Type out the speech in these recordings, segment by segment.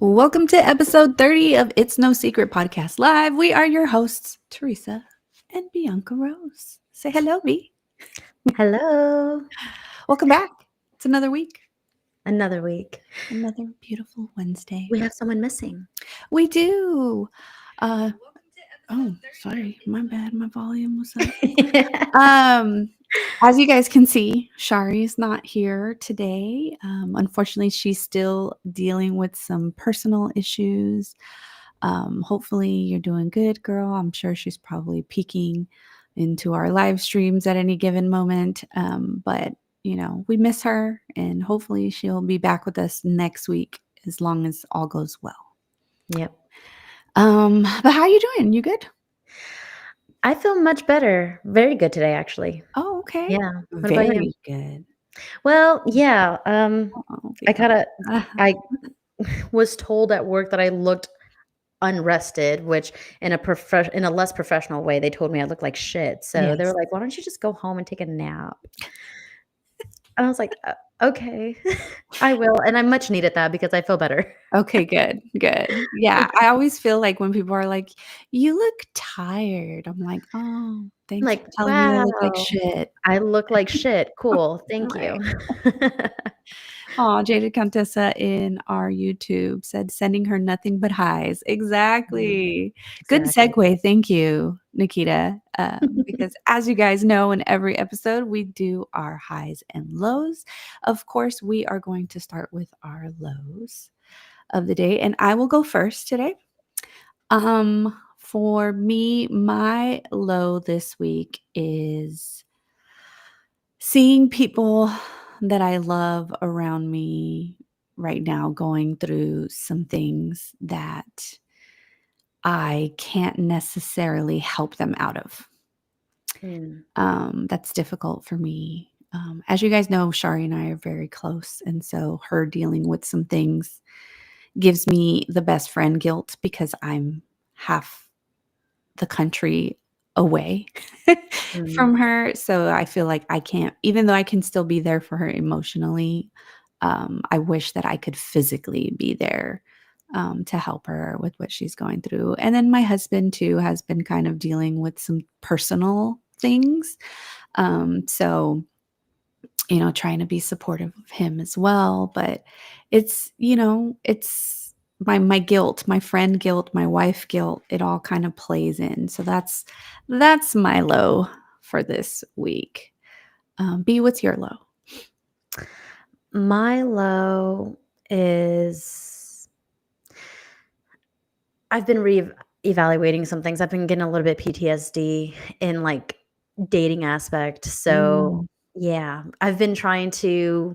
Welcome to episode 30 of It's No Secret Podcast Live. We are your hosts, Teresa and Bianca Rose. Say hello, B. Hello. Welcome back. It's another week, Another week. another beautiful Wednesday. We have someone missing. We do. Oh, sorry. My bad. My volume was up. As you guys can see, Shari is not here today. Unfortunately, she's still dealing with some personal issues. Hopefully, you're doing good, girl. I'm sure she's probably peeking into our live streams at any given moment. But, we miss her, and hopefully, she'll be back with us next week as long as all goes well. Yep. But how are you doing? You good? I feel much better. Very good today, actually. Oh, okay. Yeah. What about you? Very good. Well, yeah. Oh, I was told at work that I looked unrested, which in a less professional way, they told me I looked like shit. So they were Yes. like, "Why don't you just go home and take a nap?" And I was like, "Okay, I will." And I much needed that because I feel better. Okay, good. Yeah, I always feel like when people are like, "You look tired," I'm like, "Oh, I'm thanks like, for telling me I look like "Wow, shit." I look like shit. Cool. Thank Right. you." Oh, Jaded Contessa in our YouTube said, "Sending her nothing but highs." Exactly. Good Exactly. segue. Thank you, Nikita. Because as you guys know, in every episode, we do our highs and lows. Of course, we are going to start with our lows of the day, and I will go first today. For me, my low this week is seeing people that I love around me right now going through some things that I can't necessarily help them out of. Mm, That's difficult for me. As you guys know, Shari and I are very close. And so her dealing with some things gives me the best friend guilt because I'm half the country away mm, from her. So I feel like I can't, even though I can still be there for her emotionally, I wish that I could physically be there to help her with what she's going through. And then my husband, too, has been kind of dealing with some personal things. So, trying to be supportive of him as well. But it's my guilt, my friend guilt, my wife guilt, it all kind of plays in. So that's my low for this week. B, what's your low? My low is I've been evaluating some things. I've been getting a little bit PTSD in like dating aspect. So Mm, yeah, I've been trying to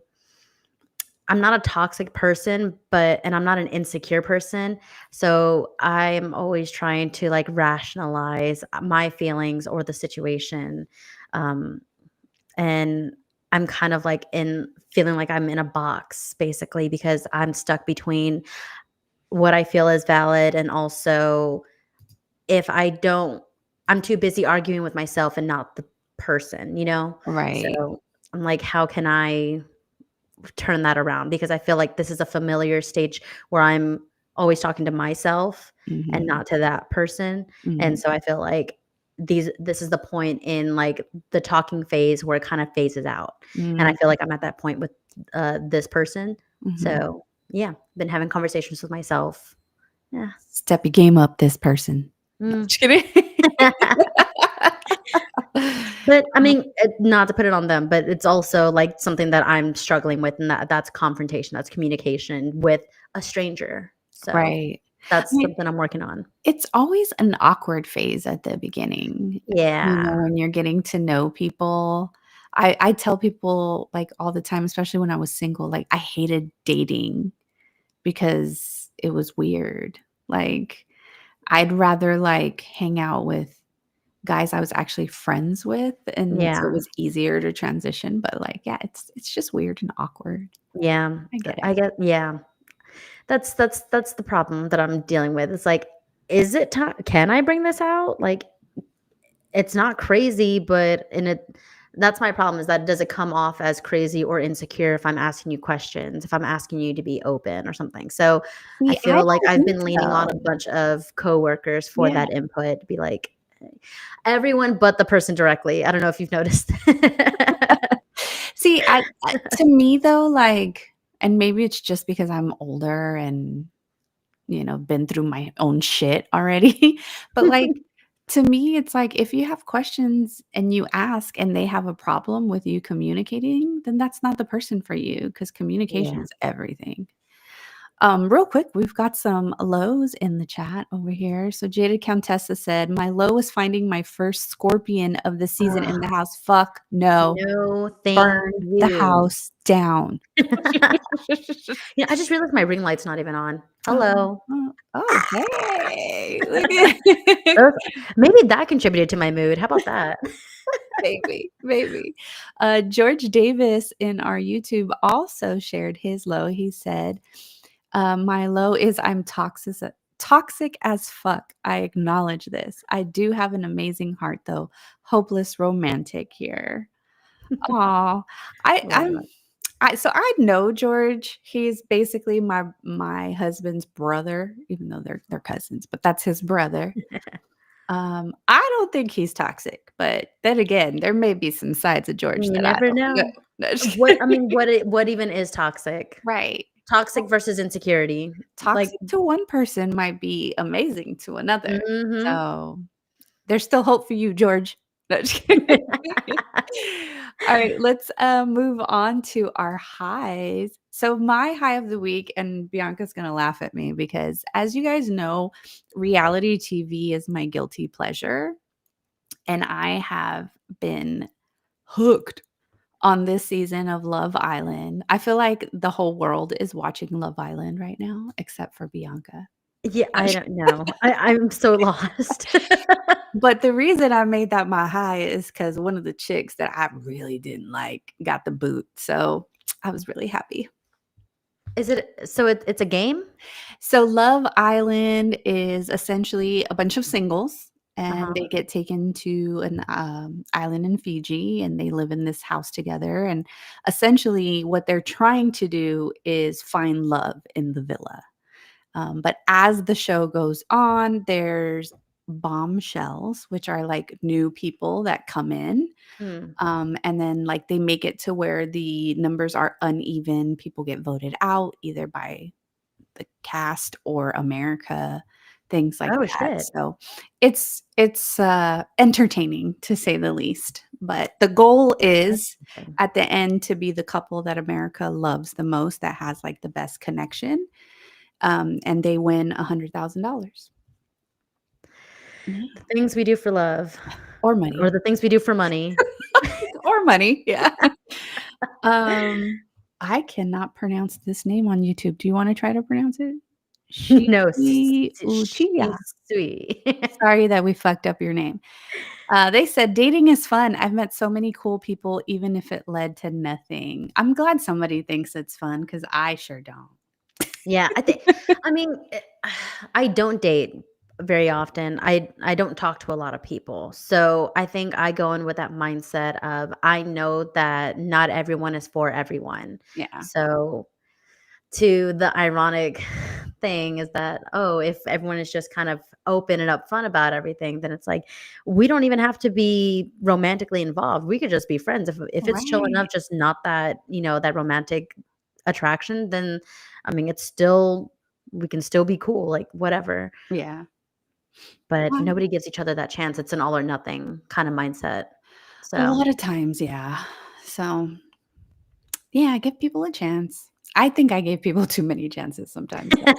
I'm not a toxic person, and I'm not an insecure person. So I'm always trying to like rationalize my feelings or the situation. Um, and I'm kind of like in feeling like I'm in a box basically because I'm stuck between what I feel is valid and also if I don't, I'm too busy arguing with myself and not the person, you know? right. So I'm like, how can I turn that around? Because I feel like this is a familiar stage where I'm always talking to myself and Mhm, not to that person. And mhm, so I feel like this is the point in like the talking phase where it kind of phases out. And I mm, feel like I'm at that point with this person. mhm. So yeah, been having conversations with myself. Yeah. Step your game up, this person. No, Mm. just kidding. But I mean, not to put it on them, but it's also like something that I'm struggling with, and that's confrontation, that's communication with a stranger. So Right. I that's mean, something I'm working on. it's always an awkward phase at the beginning, Yeah. when you're getting to know people. I tell people, like, all the time, especially when I was single, like, I hated dating because it was weird. Like, I'd rather, like, hang out with guys I was actually friends with, and so it Yeah. was easier to transition, but, like, yeah, it's just weird and awkward. Yeah. I get it. I get yeah. That's the problem that I'm dealing with. It's like, is it time? Can I bring this out? Like, it's not crazy, but in it That's my problem, is that does it come off as crazy or insecure if I'm asking you questions, if I'm asking you to be open or something? So I See, I feel like don't I've think been leaning on so. a bunch of coworkers for Yeah. that input to be like everyone but the person directly. I don't know if you've noticed. See, to me though, like, and maybe it's just because I'm older and, been through my own shit already, but, like, to me, it's like, if you have questions and you ask and they have a problem with you communicating, then that's not the person for you, because communication Yeah. is everything. Real quick, we've got some lows in the chat over here. So Jada Countessa said, "My low is finding my first scorpion of the season in the Ugh, house. Fuck no. no, thank Burn the you. house down." Yeah, I just realized my ring light's not even on. Oh, Hello. oh, hey, look at Those maybe that contributed to my mood. How about that? maybe, maybe. George Davis in our YouTube also shared his low. He said, "My low is I'm toxic as fuck. I acknowledge this. I do have an amazing heart though. Hopeless romantic here." Aw, I Love I'm so I know George. He's basically my husband's brother, even though they're cousins, but that's his brother. that. I don't think he's toxic, but then again, there may be some sides of George You that I never don't know. know. No, just What I kidding. mean, what even is toxic? Right. Toxic versus insecurity. Like, Toxic to one person might be amazing to another. mhm. So, there's still hope for you, George. No, just kidding. All right, let's move on to our highs. So my high of the week, and Bianca's gonna laugh at me because, as you guys know, reality TV is my guilty pleasure, and I have been hooked on this season of Love Island. I feel like the whole world is watching Love Island right now, except for Bianca. Yeah, I don't know. I'm so lost. But the reason I made that my high is because one of the chicks that I really didn't like got the boot, so I was really happy. Is it so it's a game? So Love Island is essentially a bunch of singles, and Uh-huh. they get taken to an, island in Fiji, and they live in this house together, and essentially what they're trying to do is find love in the villa. But as the show goes on, there's bombshells, which are like new people that come in. Hmm. And then, like, they make it to where the numbers are uneven. People get voted out either by the cast or America, things like Oh, that. shit. So it's entertaining to say the least. But the goal That's is interesting. at the end to be the couple that America loves the most, that has like the best connection, and they win $100,000. Yeah. The things we do for love Or or money. the things we do for money. Or money, yeah. I cannot pronounce this name on YouTube. Do you wanna try to pronounce it? No, Uchiha. sweet. Sorry that we fucked up your name. They said, "Dating is fun. I've met so many cool people, even if it led to nothing." I'm glad somebody thinks it's fun because I sure don't. Yeah, I mean, I don't date very often. I don't talk to a lot of people. So, I think I go in with that mindset of I know that not everyone is for everyone. Yeah. So, to the ironic thing is that, oh, if everyone is just kind of open and upfront about everything, then it's like we don't even have to be romantically involved. We could just be friends. If it's chill Right. enough, just not that, that romantic attraction, then I mean it's still we can still be cool, like whatever. Yeah. But Um, nobody gives each other that chance. It's an all or nothing kind of mindset. a So lot of times, yeah. So, yeah, give people a chance. I think I gave people too many chances sometimes, though.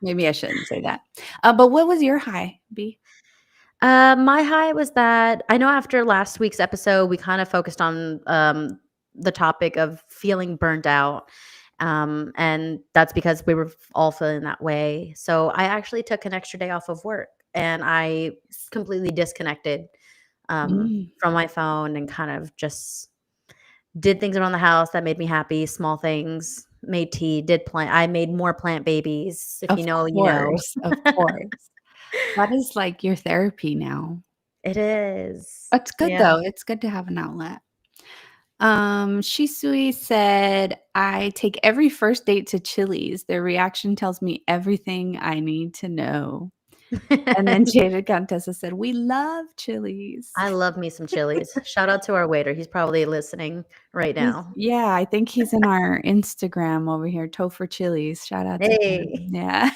Maybe I shouldn't say that. But what was your high, B? My high was that I know after last week's episode, we kind of focused on the topic of feeling burnt out. And that's because we were all feeling that way. So I actually took an extra day off of work and I completely disconnected Mm. from my phone and kind of just did things around the house that made me happy, small things, made tea, did plant. I made more plant babies. If you Of know, you know. course, of course. That is like your therapy now. It is. It's good Yeah. though. It's good to have an outlet. Shisui said, I take every first date to Chili's. Their reaction tells me everything I need to know. And then Jada Contessa said, we love Chili's. I love me some Chili's. Shout out to our waiter. He's probably listening right now. Yeah, I think he's in our Instagram over here, Topher Chili's. Shout out to him. Hey. Yeah.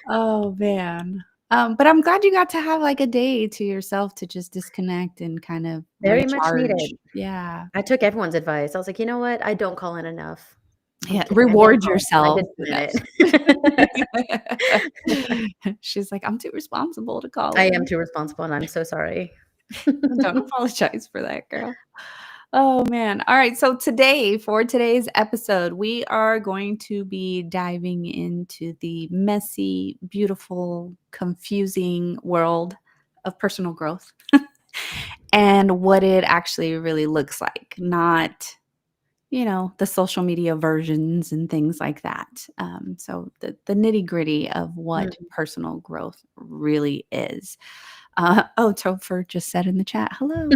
Oh, man. But I'm glad you got to have, like, a day to yourself to just disconnect and kind of Very much recharge. needed. Yeah. I took everyone's advice. I was like, "You know what? I don't call in enough. Yeah, I'm reward going home. I yourself. did Yes. it." She's like, "I'm too responsible to call I in." am too responsible, and I'm so sorry. Don't apologize for that, girl. Oh, man. All right, so for today's episode, we are going to be diving into the messy, beautiful, confusing world of personal growth and what it actually really looks like, not the social media versions and things like that. So the nitty gritty of what personal growth really is. Topher just said in the chat, hello.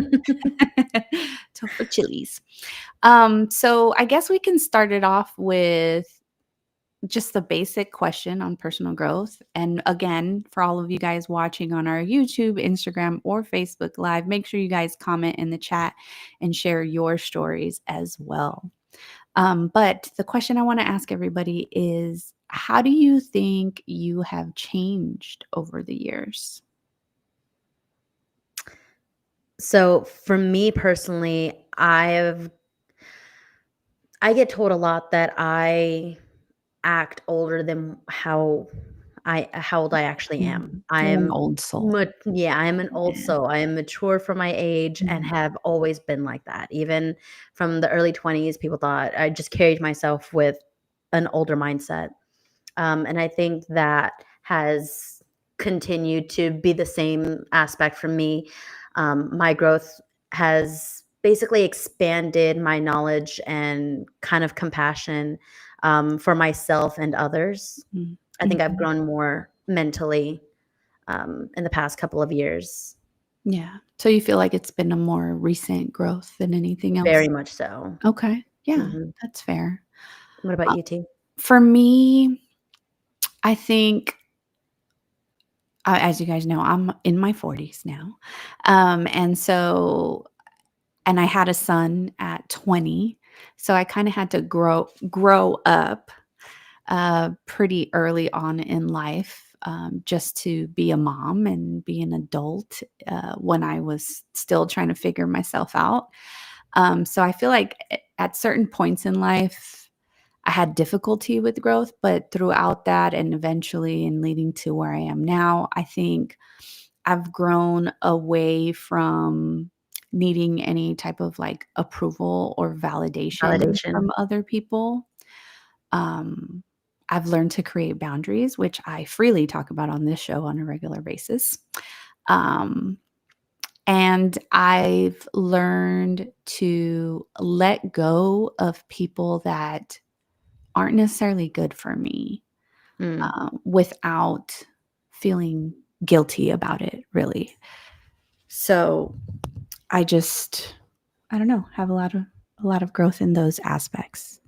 Topher Chili's. So I guess we can start it off with just the basic question on personal growth. And again, for all of you guys watching on our YouTube, Instagram, or Facebook Live, make sure you guys comment in the chat and share your stories as well. But the question I want to ask everybody is, how do you think you have changed over the years? So, for me personally, I get told a lot that I act older than how old I actually am. You're an I'm old soul. yeah, I am an old Yeah. soul. I am mature for my age and have always been like that. Even from the early 20s, people thought I just carried myself with an older mindset. And I think that has continued to be the same aspect for me. My growth has basically expanded my knowledge and kind of compassion for myself and others. Mhm. I think I've Mhm. grown more mentally in the past couple of years. Yeah. So you feel like it's been a more recent growth than anything else? Very much so. Okay. Yeah, Mhm. that's fair. What about you, T? For me, I think, as you guys know, I'm in my 40s now. And I had a son at 20. So I kind of had to grow up pretty early on in life, just to be a mom and be an adult when I was still trying to figure myself out. So I feel like at certain points in life, I had difficulty with growth, but throughout that and eventually and leading to where I am now, I think I've grown away from needing any type of like approval or validation Validation. from other people. Um, I've learned to create boundaries, which I freely talk about on this show on a regular basis. Um, and I've learned to let go of people that aren't necessarily good for me, Mm. without feeling guilty about it, really. So I don't know, have a lot of growth in those aspects.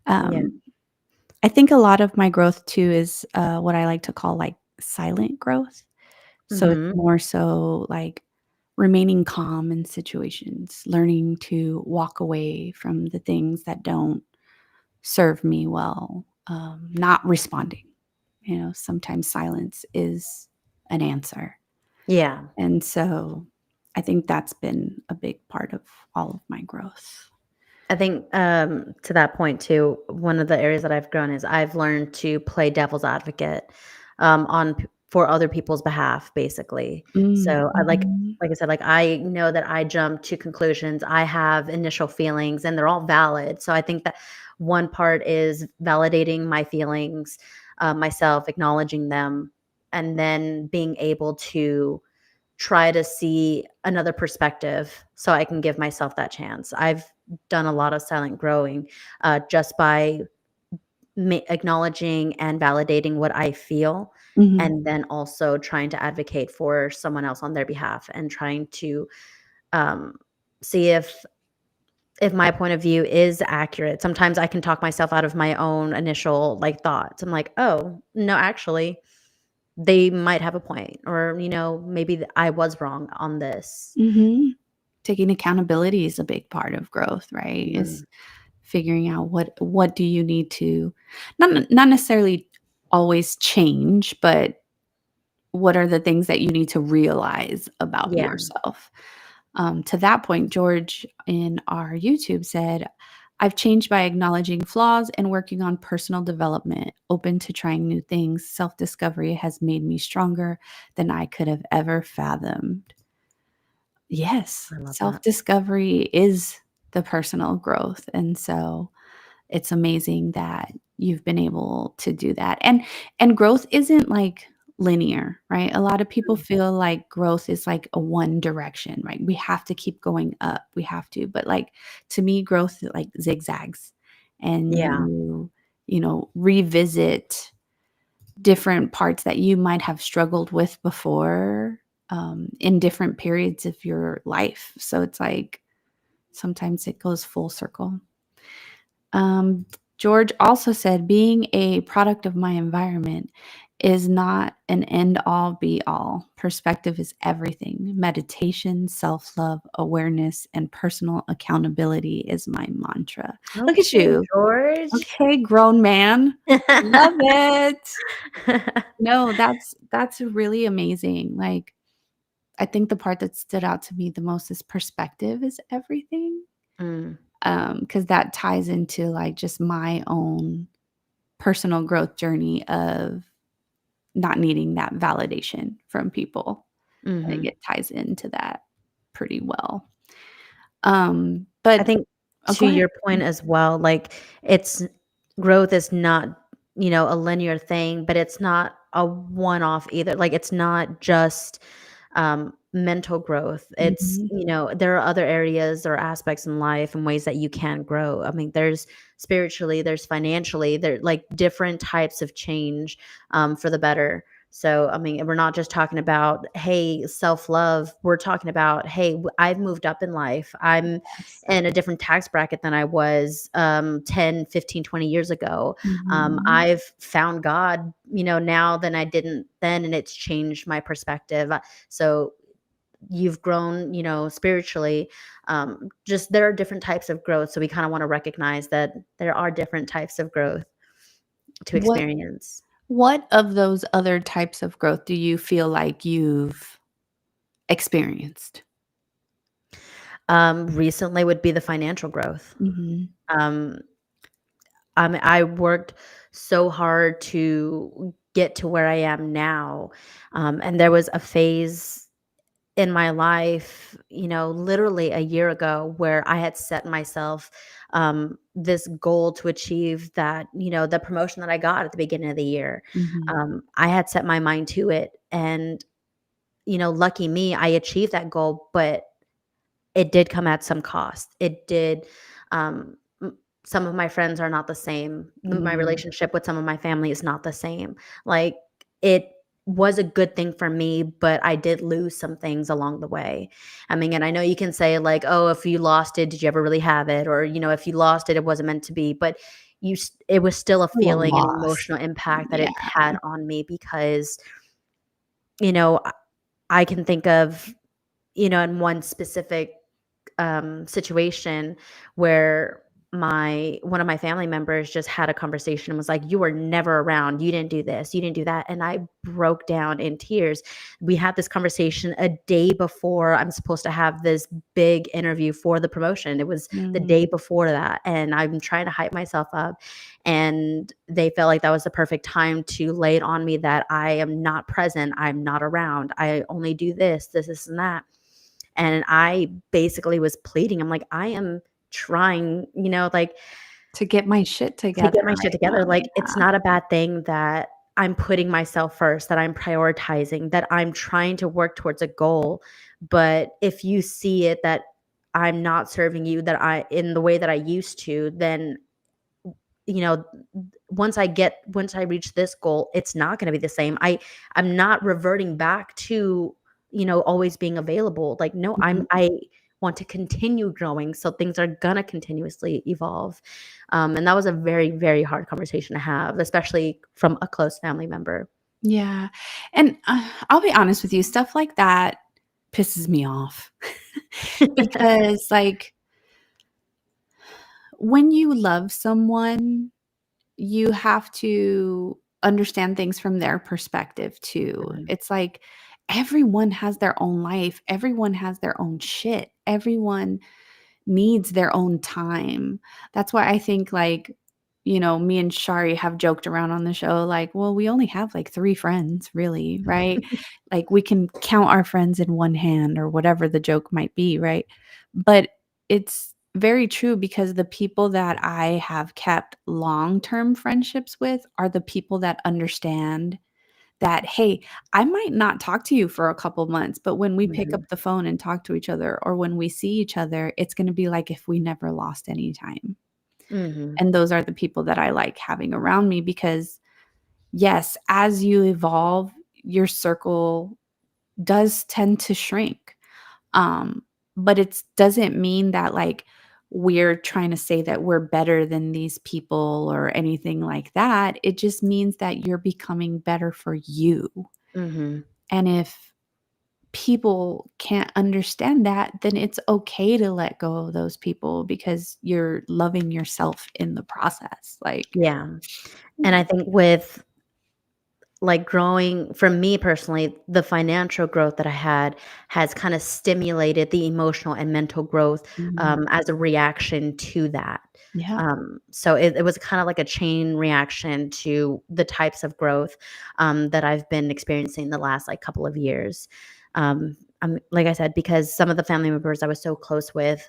Yeah. I think a lot of my growth too is what I like to call like silent growth. So it's Mhm. more so like remaining calm in situations, learning to walk away from the things that don't serve me well, not responding. Sometimes silence is an answer. Yeah. And so I think that's been a big part of all of my growth. I think to that point too, one of the areas that I've grown is I've learned to play devil's advocate for other people's behalf, basically. So I Mhm. like I said, like I know that I jump to conclusions. I have initial feelings, and they're all valid. So I think that one part is validating my feelings, myself, acknowledging them, and then being able to try to see another perspective so I can give myself that chance. I've done a lot of silent growing just by acknowledging and validating what I feel, Mhm. and then also trying to advocate for someone else on their behalf and trying to um, see if my point of view is accurate. Sometimes I can talk myself out of my own initial like thoughts. I'm like, oh no, actually, they might have a point, or maybe I was wrong on this. Mhm. Taking accountability is a big part of growth, right? Mm, Is figuring out what do you need to not necessarily always change, but what are the things that you need to realize about yeah. yourself? To that point, George in our YouTube said, I've changed by acknowledging flaws and working on personal development, open to trying new things. Self discovery has made me stronger than I could have ever fathomed. Yes, I love self that. discovery is the personal growth. And so it's amazing that you've been able to do that. And growth isn't like linear, right? A lot of people Mm, feel like growth is like a one direction, right? We have to keep going up. We have to. But like to me growth is like zigzags, and yeah. revisit different parts that you might have struggled with before, in different periods of your life. So it's like sometimes it goes full circle. Um, George also said, being a product of my environment is not an end all be all. Perspective is everything. Meditation, self love, awareness, and personal accountability is my mantra. Look at Okay, you. George. Okay, grown man. Love it. No, that's really amazing. Like, I think the part that stood out to me the most is perspective is everything. Mm, Because that ties into, like, just my own personal growth journey of not needing that validation from people. Like, mhm. it ties into that pretty well. I But think oh, to go ahead. your point as well, like it's growth is not, a linear thing, but it's not a one-off either. Like it's not just mental growth. It's, Mhm. there are other areas or aspects in life and ways that you can grow. I mean, there's spiritually, there's financially, there like different types of change for the better. So, I mean, we're not just talking about, hey, self love. We're talking about, hey, I've moved up in life. I'm Yes. in a different tax bracket than I was 10, 15, 20 years ago. Mhm. I've found God, now than I didn't then, and it's changed my perspective. So you've grown, spiritually. Just there are different types of growth. So we kind of want to recognize that there are different types of growth to What experience. what of those other types of growth do you feel like you've experienced? Recently would be the financial growth. Mhm. Um, I worked so hard to get to where I am now. And there was a phase in my life, literally a year ago where I had set myself this goal to achieve that, the promotion that I got at the beginning of the year. Mhm. I had set my mind to it. And, lucky me, I achieved that goal, but it did come at some cost. It did. Um, some of my friends are not the same. My Mhm. relationship with some of my family is not the same. Like it was a good thing for me, but I did lose some things along the way. I mean, and I know you can say like, "Oh, if you lost it, did you ever really have it?" Or, if you lost it, it wasn't meant to be. But it was still a Still a feeling and loss. emotional impact that Yeah. it had on me because, you know, I I can think of, in one specific situation where my one of my family members just had a conversation and was like, "You were never around. You didn't do this. You didn't do that." And I broke down in tears. We had this conversation a day before I'm supposed to have this big interview for the promotion. It was the Mhm. day before that, and I'm trying to hype myself up. And they felt like that was the perfect time to lay it on me that I am not present. I'm not around. I only do this, and that. And I basically was pleading. I'm like, "I am trying, like, To get my shit to together get my shit right together." now, Like, it's yeah. not a bad thing that I'm putting myself first, that I'm prioritizing, that I'm trying to work towards a goal. But if you see it that I'm not serving you that I in the way that I used to, then, you know, once I reach this goal, it's not gonna be the same. I'm not reverting back to, always being available. Like, no, Mhm. want to continue growing. So things are gonna continuously evolve. And that was a very, very hard conversation to have, especially from a close family member. Yeah. And I'll be honest with you, stuff like that pisses me off because, like, when you love someone, you have to understand things from their perspective too. Mhm. It's like everyone has their own life, everyone has their own shit, everyone needs their own time. That's why I think, like, me and Shari have joked around on the show, like, well, we only have like 3 friends, really, right? Like, we can count our friends in one hand or whatever the joke might be, right? But it's very true because the people that I have kept long-term friendships with are the people that understand that, hey, I might not talk to you for a couple months, but when we pick Mhm. up the phone and talk to each other or when we see each other, it's gonna be like if we never lost any time. Mhm. And those are the people that I like having around me because, yes, as you evolve, your circle does tend to shrink. Um, but it doesn't mean that, like, we're trying to say that we're better than these people or anything like that. It just means that you're becoming better for you. Mhm. And if people can't understand that, then it's okay to let go of those people because you're loving yourself in the process. Like, Yeah. And I think with like growing for me personally, the financial growth that I had has kind of stimulated the emotional and mental growth mhm, as a reaction to that. yeah. So it was kind of like a chain reaction to the types of growth that I've been experiencing the last like couple of years. Like I said, because some of the family members I was so close with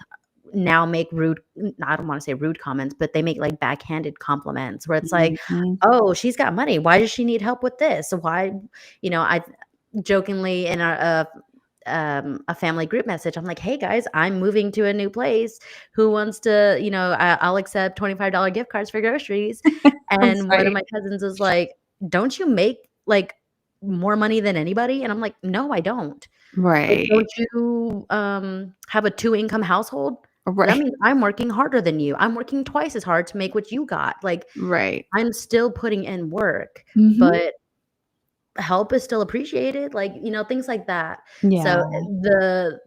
now make I don't want to say rude comments, but they make like backhanded compliments where it's like, Mhm. "Oh, she's got money. Why does she need help with this? Why?" I jokingly in a family group message, I'm like, "Hey guys, I'm moving to a new place. Who wants to, I'll accept $25 gift cards for groceries." That's And one of right. my cousins was like, "Don't you make like more money than anybody?" And I'm like, "No, I don't." Like, Right. "Don't you, have a two-income household? That Right. means I'm working harder than you. I'm working twice as hard to make what you got." Like, Right. I'm still putting in work, Mhm. but help is still appreciated, like, things like that. So, Yeah. the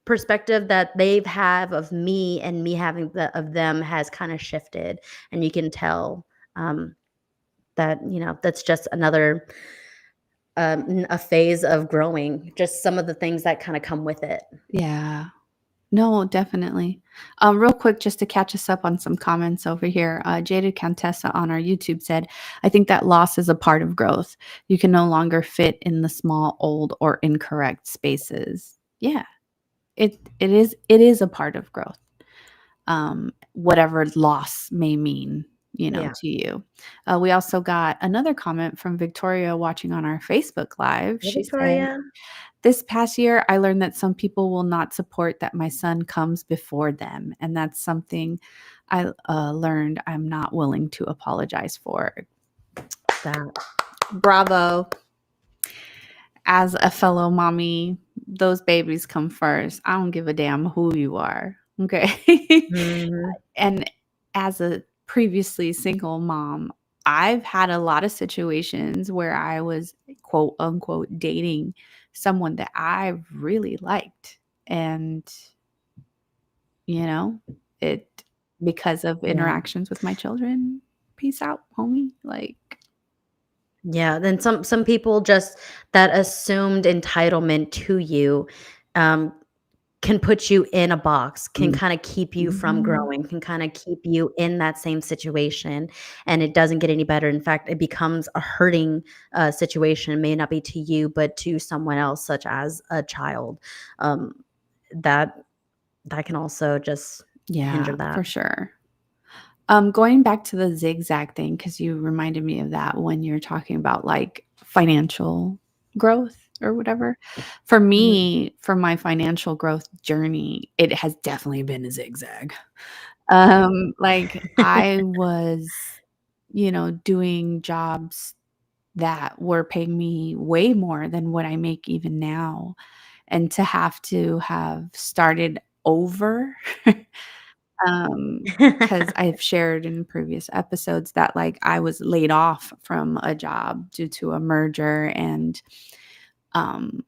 perspective that they've have of me and me having of them has kinda shifted, and you can tell, um, that, that's just another, a phase of growing, just some of the things that kinda come with it. Yeah. No, definitely. Real quick, just to catch us up on some comments over here, Jaded Countessa on our YouTube said, I think that loss is a part of growth. You can no longer fit in the small, old, or incorrect spaces. Yeah, it is a part of growth. Whatever loss may mean, Yeah. to you. We also got another comment from Victoria watching on our Facebook Live. Hey, She said, Victoria. this past year, I learned that some people will not support that my son comes before them, and that's something I learned I'm not willing to apologize for. That Bravo. As a fellow mommy, those babies come first. I don't give a damn who you are. Okay. Mhm. And as a previously single mom, I've had a lot of situations where I was, quote unquote, dating someone that I really liked. And, you know, it because of Yeah. interactions with my children, peace out, homie. Like, Yeah, then some people just that assumed entitlement to you, um, can put you in a box, can mm, kinda keep you from mhm. growing, can kinda keep you in that same situation, and it doesn't get any better. In fact, it becomes a hurting, situation. It may not be to you, but to someone else, such as a child. Um, that that can also just hinder Yeah, that. for sure. Going back to the zigzag thing, because you reminded me of that when you're talking about like financial growth or whatever. For Mhm. me, for my financial growth journey, it has definitely been a zigzag. Like I was, doing jobs that were paying me way more than what I make even now. and to have started over. Because I've shared in previous episodes that, like, I was laid off from a job due to a merger and, um,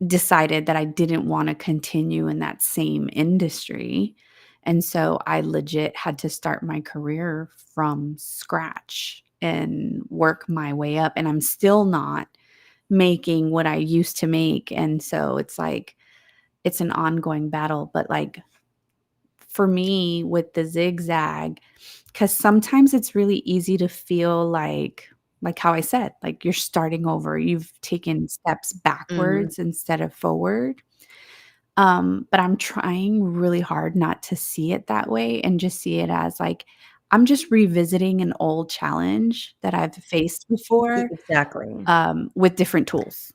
decided that I didn't wanna continue in that same industry, and so I legit had to start my career from scratch and work my way up, and I'm still not making what I used to make, and so it's like it's an ongoing battle, but, like, for me with the zigzag, because sometimes it's really easy to feel like how I said, like you're starting over, you've taken steps Mhm. backwards instead of forward. But I'm trying really hard not to see it that way and just see it as like I'm just revisiting an old challenge that I've faced before, Exactly. with different tools.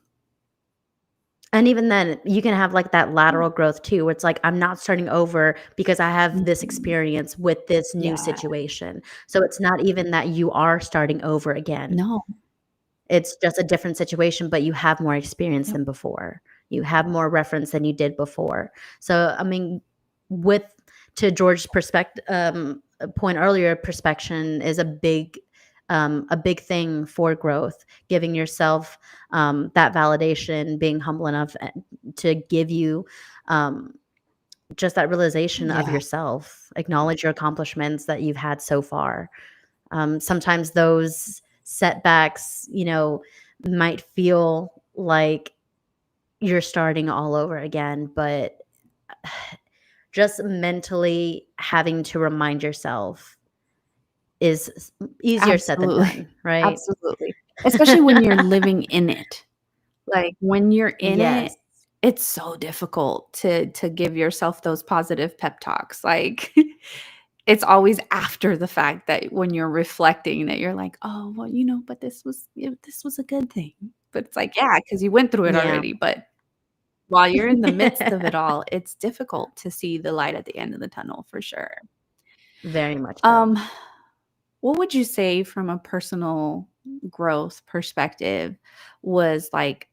And even then, you can have, like, that lateral growth too, where it's like, I'm not starting over because I have this Mhm. experience with this new Yeah. situation. So it's not even that you are starting over again. No. It's just a different situation, but you have more experience Yep. than before. You have more reference than you did before. So, I mean, with to George's point earlier, perspection is a big thing for growth. Giving yourself that validation, being humble enough to give you um, just that realization of Yeah. yourself. Acknowledge your accomplishments that you've had so far. Sometimes those setbacks, might feel like you're starting all over again, but just mentally having to remind yourself is easier said than Absolutely. done, right? Absolutely. Especially when you're living in it. Like, when you're in it, Yes. it's so difficult to give yourself those positive pep talks, like, it's always after the fact that when you're reflecting that you're like, "Oh, well, but this was a good thing." But it's like, yeah, because you went through it Yeah. already, but while you're in the midst of it all, it's difficult to see the light at the end of the tunnel for sure. Very much so. Um, what would you say from a personal growth perspective was, like,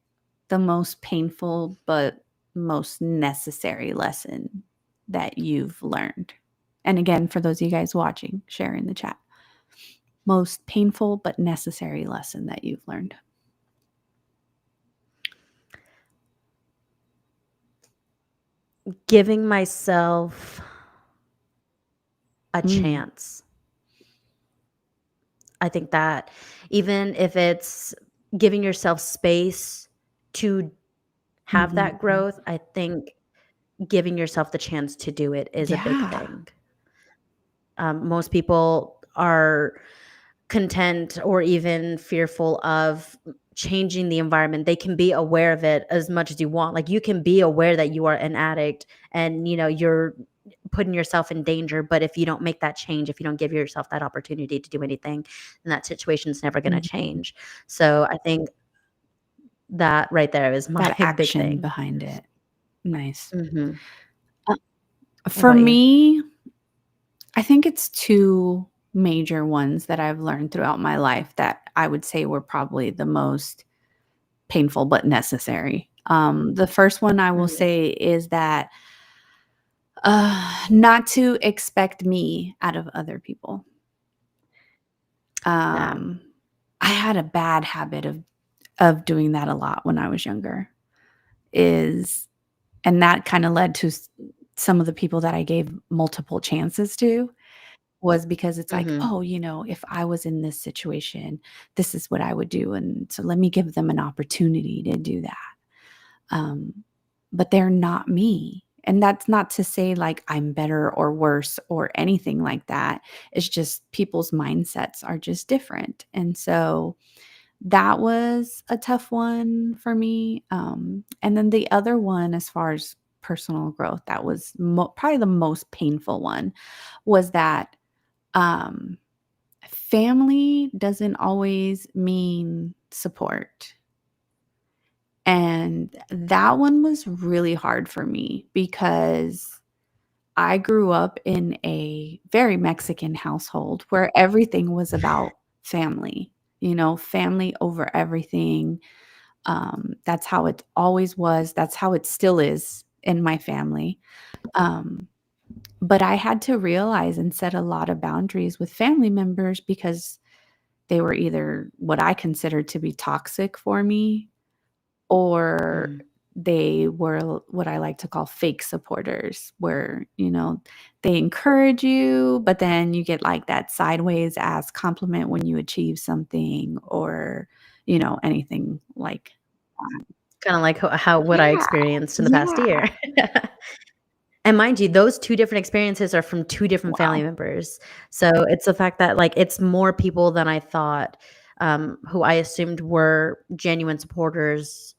the most painful but most necessary lesson that you've learned? And again, for those of you guys watching, share in the chat. Most painful but necessary lesson that you've learned. Giving myself a Mm. chance. I think that even if it's giving yourself space to have that Mhm. growth, I think giving yourself the chance to do it is a big Yeah. thing. Most people are content or even fearful of changing the environment. They can be aware of it as much as you want. Like, you can be aware that you are an addict and you're putting yourself in danger, but if you don't make that change, if you don't give yourself that opportunity to do anything, then that situation's never going to Mhm. change. So I think that right there is my That big action thing. behind it. Nice. Mhm. Uh, What for about you? me, I think it's 2 major ones that I've learned throughout my life that I would say were probably the most painful but necessary. The first one I will Mhm. say is that, not to expect me out of other people. Yeah. Um, I had a bad habit of doing that a lot when I was younger, is and that kinda led to some of the people that I gave multiple chances to. Was because it's like, Mhm. "Oh, if I was in this situation, this is what I would do, and so let me give them an opportunity to do that." Um, but they're not me, and that's not to say, like, I'm better or worse or anything like that. It's just people's mindsets are just different, and so that was a tough one for me, and then the other one as far as personal growth that was probably the most painful one was that um, family doesn't always mean support. And that one was really hard for me because I grew up in a very Mexican household where everything was about family, family over everything. That's how it always was. That's how it still is in my family. Um, but I had to realize and set a lot of boundaries with family members because they were either what I considered to be toxic for me, or Mm. they were what I like to call fake supporters, where, they encourage you, but then you get like that sideways ass compliment when you achieve something, or, anything like that. Kinda like how what I Yeah, experienced in the past yeah. year. And mind you, those 2 different experiences are from 2 different family Wow. members. So, it's the fact that, like, it's more people than I thought, who I assumed were genuine supporters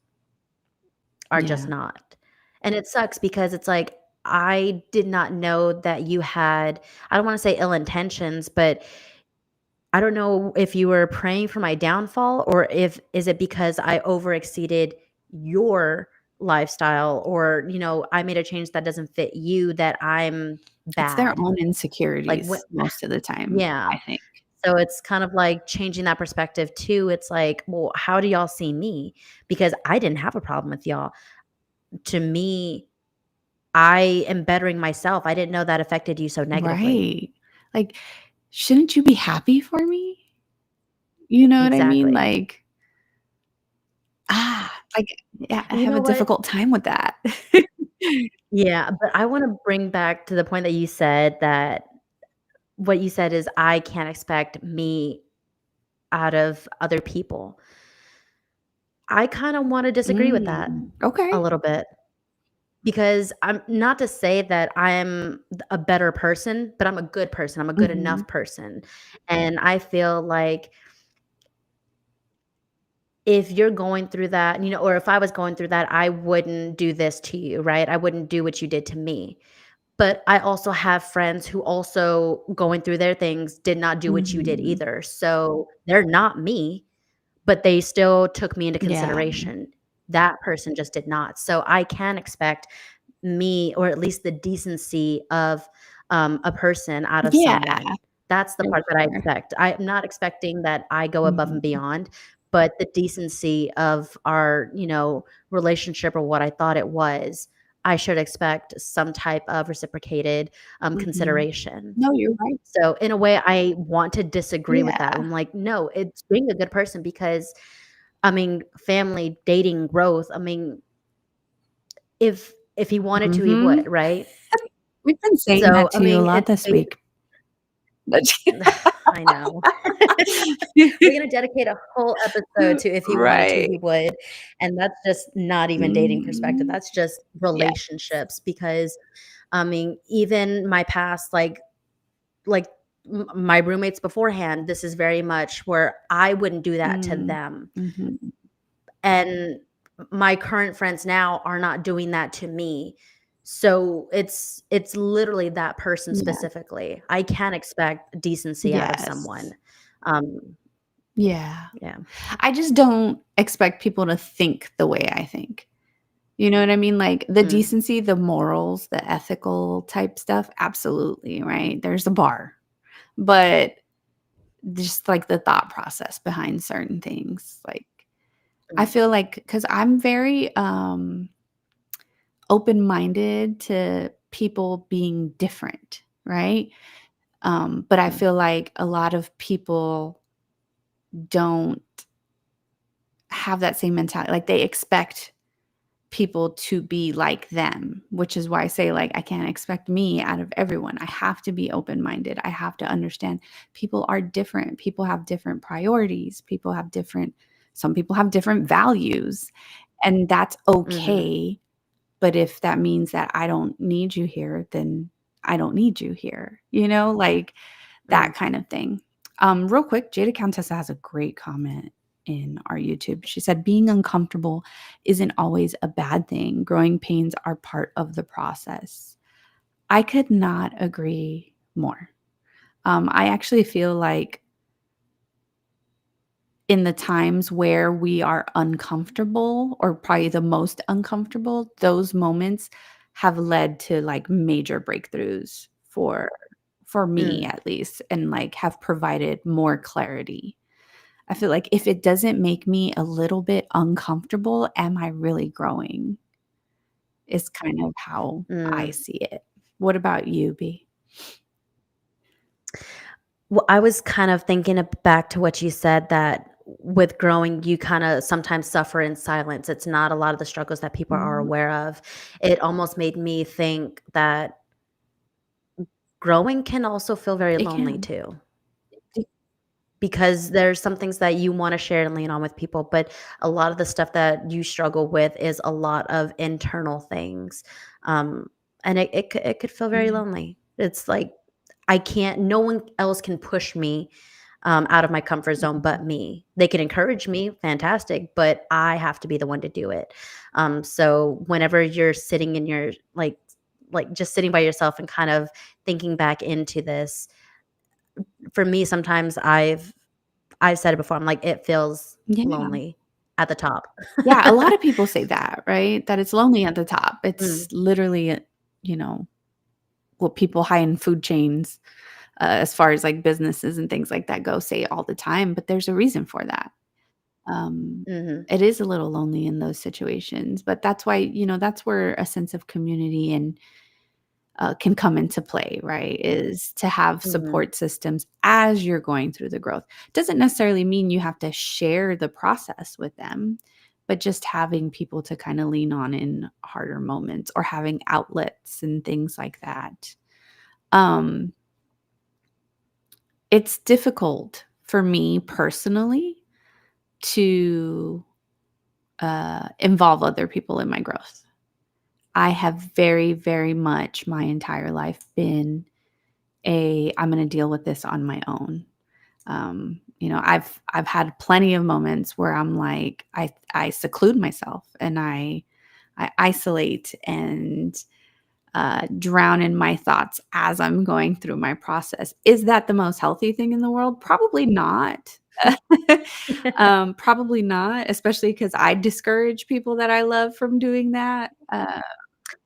are just Yeah. not. And it sucks because it's like, I did not know that you had, I don't wanna say ill intentions, but I don't know if you were praying for my downfall, or if is it because I overexceeded your lifestyle, or, I made a change that doesn't fit you, that I'm It's their bad. own Like, what? insecurities most of the time, Yeah. I think. So it's kind of like changing that perspective too. It's like, well, how do y'all see me? Because I didn't have a problem with y'all. To me, I am bettering myself. I didn't know that affected you so negatively. Right. Like, shouldn't you be happy for me? You know what I mean? Exactly. Like, like, yeah, I And you have know a what? difficult time with that. Yeah, but I want to bring back to the point that you said, that what you said is, I can't expect me out of other people. I kind of want to disagree with that a Okay. little bit, because I'm not to say that I'm a better person, but I'm a good person. I'm a good Mhm. enough person. And I feel like if you're going through that, or if I was going through that, I wouldn't do this to you, right? I wouldn't do what you did to me. But I also have friends who also going through their things did not do what you did Mhm. either. So they're not me, but they still took me into Yeah. consideration. That person just did not. So I can expect me, or at least the decency of a person out of Yeah, someone. That's the for part that I sure. expect. I'm not expecting that I go above and Mhm. beyond, but the decency of our, relationship, or what I thought it was, I should expect some type of reciprocated Mhm. consideration. No, you're right. So in a way, I want to disagree with that. Yeah. I'm like, no, it's being a good person, because I mean, family, dating, growth. I mean, if he wanted to, he would, Mhm. right? We've been saying So, that I to you a mean, lot it's this week. But I know. We're gonna dedicate a whole episode to if he wanted to, Right. he would, and that's just not even dating perspective, Mhm. that's just Yeah. relationships, because, I mean, even my past, like, my roommates beforehand, this is very much where I wouldn't do that to Mm. them, Mhm. and my current friends now are not doing that to me. So it's literally that person Yeah. specifically. I can't expect decency out of someone. Yes. Um, Yeah. yeah. I just don't expect people to think the way I think. You know what I mean? Like, the Mm, decency, the morals, the ethical type stuff, absolutely, right? There's a bar. But just, like, the thought process behind certain things, like, I mm, feel like, because 'cause I'm very, open-minded to people being different, right? But I mm, feel like a lot of people don't have that same mentality, like, they expect people to be like them, which is why I say, like, I can't expect me out of everyone. I have to be open-minded. I have to understand people are different. People have different priorities. Some people have different values, and that's mhm, okay. But if that means that I don't need you here, then I don't need you here, like mm, that kind of thing. Real quick, Jada Countessa has a great comment in our YouTube. She said, being uncomfortable isn't always a bad thing. Growing pains are part of the process. I could not agree more. I actually feel like in the times where we are uncomfortable, or probably the most uncomfortable, those moments have led to like major breakthroughs for me mm, at least, and like have provided more clarity. I feel like if it doesn't make me a little bit uncomfortable, am I really growing? Is kind of how I Mm. see it. What about you, B? Well, I was kind of thinking back to what you said that with growing, you kind of sometimes suffer in silence. It's not a lot of the struggles that people are Mhm. aware of. It almost made me think that growing can also feel very It lonely can. too, because there's some things that you want to share and lean on with people, but a lot of the stuff that you struggle with is a lot of internal things. Um, and it could feel very Yeah. lonely. It's like I can't, no one else can push me out of my comfort zone Mhm. but me. They can encourage me, fantastic, but I have to be the one to do it. So whenever you're sitting in your like just sitting by yourself and kind of thinking back into this, for me, sometimes I've said it before. I'm like, it feels Yeah. lonely at the top. Yeah, a lot of people say that, right? That it's lonely at the top. Mm, It's literally, you know, what people high in food chains, as far as, like, businesses and things like that go, say all the time, but there's a reason for that. Um, mhm, it is a little lonely in those situations, but that's why, that's where a sense of community and can come into play, right? Is to have mhm. support systems as you're going through the growth. Doesn't necessarily mean you have to share the process with them, but just having people to kind of lean on in harder moments or having outlets and things like that. Um, it's difficult for me personally to involve other people in my growth. I have very, very much my entire life been I'm going to deal with this on my own. I've had plenty of moments where I'm like I seclude myself and I isolate and drown in my thoughts as I'm going through my process. Is that the most healthy thing in the world? Probably not. Probably not, especially because I discourage people that I love from doing that.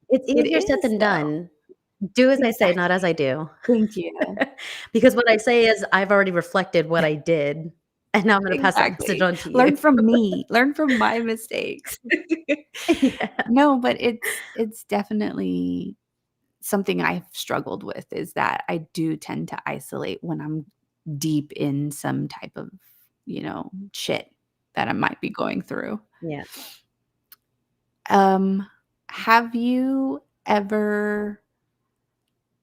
It's It easier said is than though. done. Do as I say, not as Exactly. I do. Thank you. Because what I say is I've already reflected what I did, and now I'm gonna pass that message Exactly. on to you. Learn from me, learn from my mistakes. Yeah. No, but it's definitely something I've struggled with is that I do tend to isolate when I'm deep in some type of, shit that I might be going through. Yeah. Um, have you ever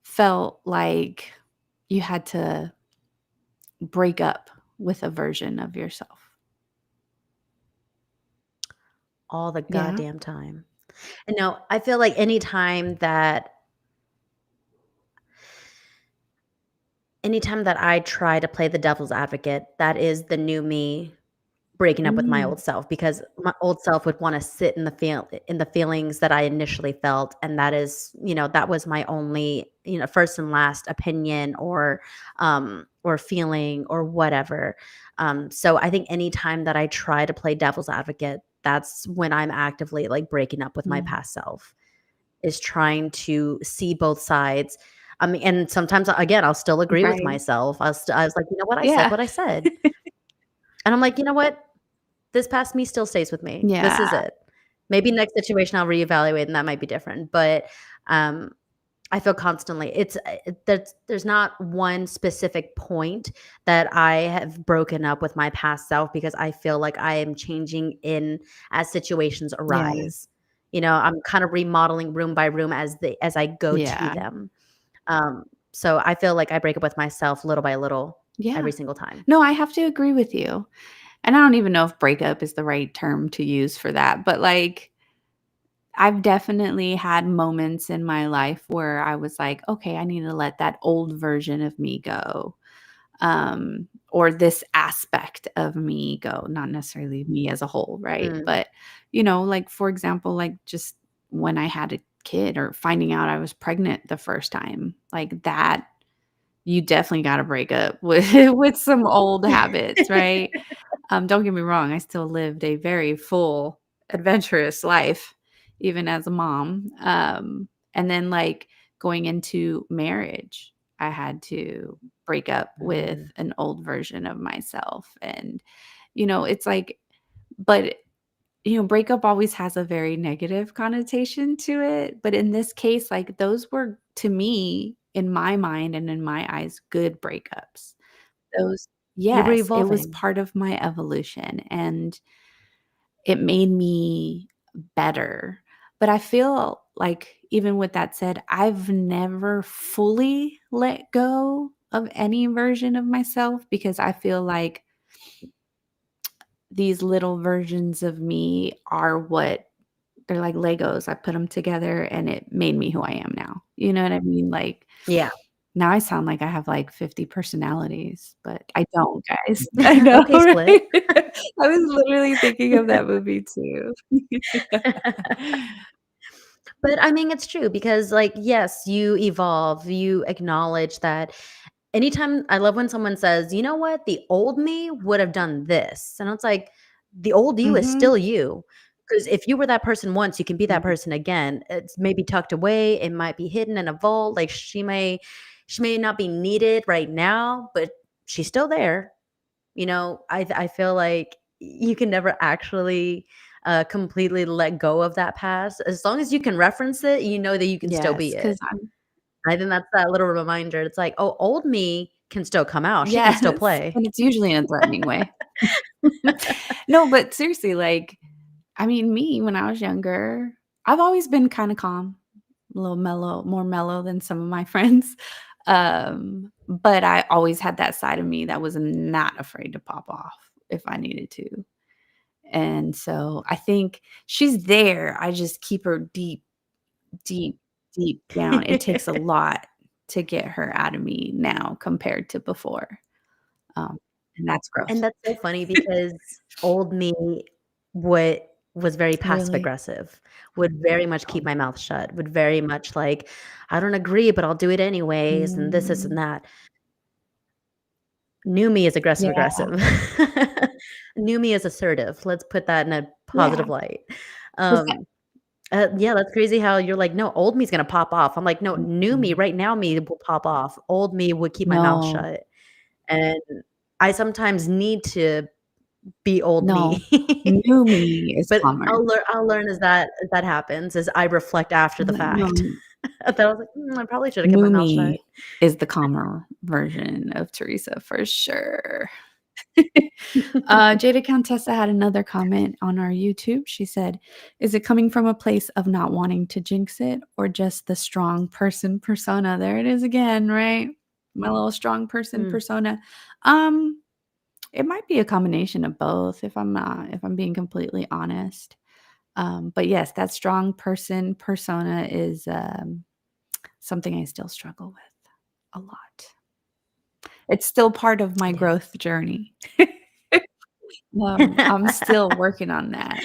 felt like you had to break up with a version of yourself? All the Yeah. goddamn time. And no, I feel like anytime that I try to play the devil's advocate, that is the new me breaking up with my Mm, old self, because my old self would wanna sit in the feelings that I initially felt, and that is, that was my only, first and last opinion or feeling or whatever. So I think anytime that I try to play devil's advocate, that's when I'm actively, like, breaking up with my mm. past self, is trying to see both sides. I mean, and sometimes, again, I'll still agree with Right. myself. I was like, "You know what? I said Yeah. what I said." And I'm like, "You know what? This past me still stays with me. This Yeah. is it. Maybe next situation I'll reevaluate and that might be different, but, um, I feel constantly there's not one specific point that I have broken up with my past self, because I feel like I am changing in as situations Yeah. arise. I'm kind of remodeling room by room as I go to Yeah. them. So I feel like I break up with myself little by little Yeah. every single time. No, I have to agree with you. And I don't even know if breakup is the right term to use for that, but, like, I've definitely had moments in my life where I was like, "Okay, I need to let that old version of me go." Or this aspect of me go, not necessarily me as a whole, right? Mm, But, like, for example, like, just when I had a kid or finding out I was pregnant the first time, like, that you definitely gotta break up with with some old habits, right? Don't get me wrong, I still lived a very full, adventurous life even as a mom, and then, like, going into marriage, I had to break up with Mm. an old version of myself. And, it's like, but, breakup always has a very negative connotation to it. But in this case, like those were to me, in my mind and in my eyes, good breakups. Those You were Yes, it was evolving. part of my evolution, and it made me better. But I feel like even with that said, I've never fully let go of any version of myself because I feel like these little versions of me are what they're like Legos. I put them together and it made me who I am now. You know what I mean? Like, Yeah. now I sound like I have, like, 50 personalities, but I don't, guys. I know, Okay, split. right? I was literally thinking of that movie too. But I mean, it's true because, like, yes, you evolve, you acknowledge that anytime I love when someone says, "You know what? The old me would have done this." And it's like, the old you is Mhm. still you. Because if you were that person once, you can be that Mhm. person again. It's maybe tucked away, it might be hidden in a vault. Like she may not be needed right now, but she's still there. I feel like you can never actually completely let go of that past. As long as you can reference it, you know that you can still Yes, be it. 'cause I'm I think that's that little reminder. It's like, oh, old me can still come out. She can still yes, play. and it's usually in a threatening way. No, but seriously, like, I mean, me, when I was younger, I've always been kinda calm, a little mellow, more mellow than some of my friends, but I always had that side of me that was not afraid to pop off if I needed to. And so I think she's there. I just keep her deep, deep, deep down. It takes a lot to get her out of me now compared to before. Um, and that's growth. And that's so funny because old me what was very passive Really? aggressive, would very much keep Oh. my mouth shut, would very much like, I don't agree, but I'll do it anyways, and this Mm, and that. New me is aggressive yeah, aggressive. New me is assertive. Let's put that in a yeah. positive light. Was that Um, yeah, that's crazy how you're like, "No, old me's gonna pop off." I'm like, "No, new me, mm, right now me will pop off. Old me would keep my mouth no, shut." And I sometimes need to be old no. me. New me is But calmer. I'll learn as that happens, as I reflect after the No, fact. That I was like, I probably should have kept my new mouth shut." me is the calmer version of Teresa for sure. Jada Contessa had another comment on our YouTube. She said, "Is it coming from a place of not wanting to jinx it or just the strong person persona?" There it is again, right? My little strong person Mm. persona. Um, it might be a combination of both if I'm being completely honest. But yes, that strong person persona is something I still struggle with a lot. It's still part of my Yeah. growth journey. I'm still working on that,